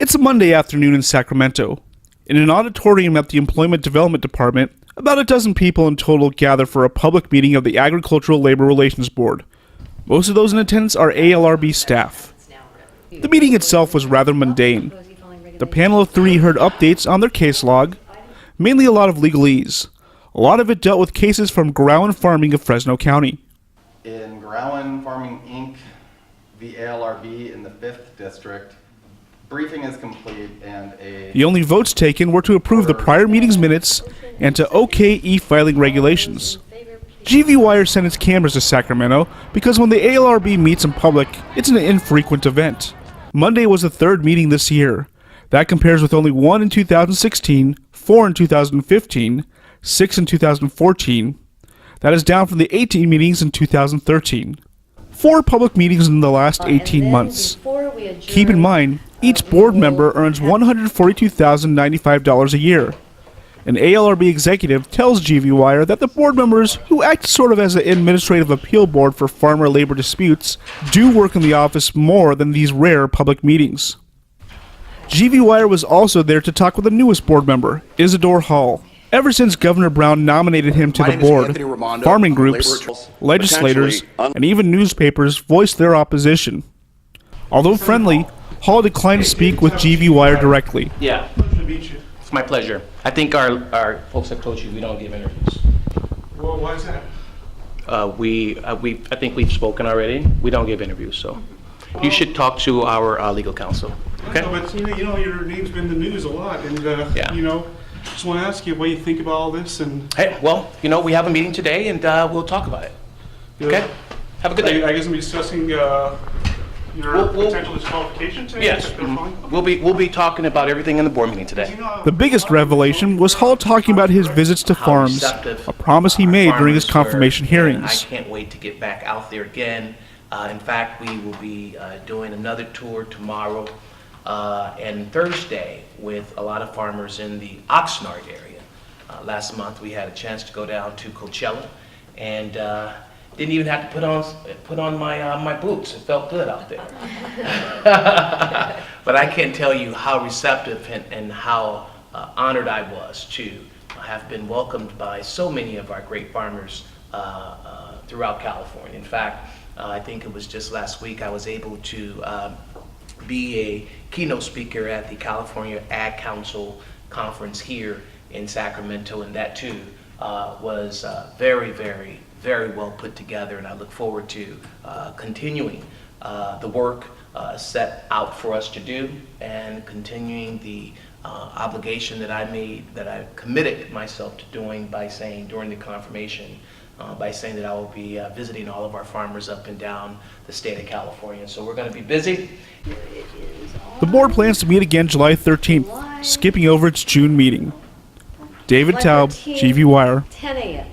It's a Monday afternoon in Sacramento. In an auditorium at the Employment Development Department, about a dozen people in total gather for a public meeting of the Agricultural Labor Relations Board. Most of those in attendance are ALRB staff. The meeting itself was rather mundane. The panel of three heard updates on their case log, mainly a lot of legalese. A lot of it dealt with cases from Gerawan Farming of Fresno County. In Gerawan Farming, Inc., the ALRB in the 5th District, briefing is complete and the only votes taken were to approve the prior meeting's minutes and to okay e-filing regulations. GV Wire sent its cameras to Sacramento because when the ALRB meets in public, it's an infrequent event. Monday was the third meeting this year. That compares with only 1 in 2016, 4 in 2015, 6 in 2014. That is down from the 18 meetings in 2013. 4 public meetings in the last 18 months. Keep in mind, each board member earns $142,095 a year. An ALRB executive tells GV Wire that the board members, who act sort of as an administrative appeal board for farmer labor disputes, do work in the office more than these rare public meetings. GV Wire was also there to talk with the newest board member, Isadore Hall. Ever since Governor Brown nominated him to the board, farming groups, legislators, and even newspapers voiced their opposition. Although friendly, Hall declined to speak with GV Wire directly. Yeah, it's my pleasure. I think our folks have told you we don't give interviews. Well, why is that? I think we've spoken already. We don't give interviews, so you should talk to our legal counsel. Okay. No, but your name's been in the news a lot, and yeah. Just want to ask you what you think about all this. And hey, well, we have a meeting today, and we'll talk about it. Okay. Have a good day. I guess we'll be discussing your potential disqualification today. Yes, we'll be talking about everything in the board meeting today. The biggest revelation was Hall talking about his visits to farms, a promise he made during his confirmation hearings. I can't wait to get back out there again. In fact, we will be doing another tour tomorrow and Thursday with a lot of farmers in the Oxnard area. Last month we had a chance to go down to Coachella and didn't even have to put on my boots. It felt good out there. But I can't tell you how receptive and how honored I was to have been welcomed by so many of our great farmers throughout California. In fact, I think it was just last week I was able to be a keynote speaker at the California Ag Council conference here in Sacramento, and that too was very, very, very well put together, and I look forward to continuing the work set out for us to do and continuing the obligation that I committed myself to doing by saying during the confirmation, by saying that I will be visiting all of our farmers up and down the state of California. So we're going to be busy. The board plans to meet again July 13th, skipping over its June meeting. David Taub, GV Wire. 10 a.m.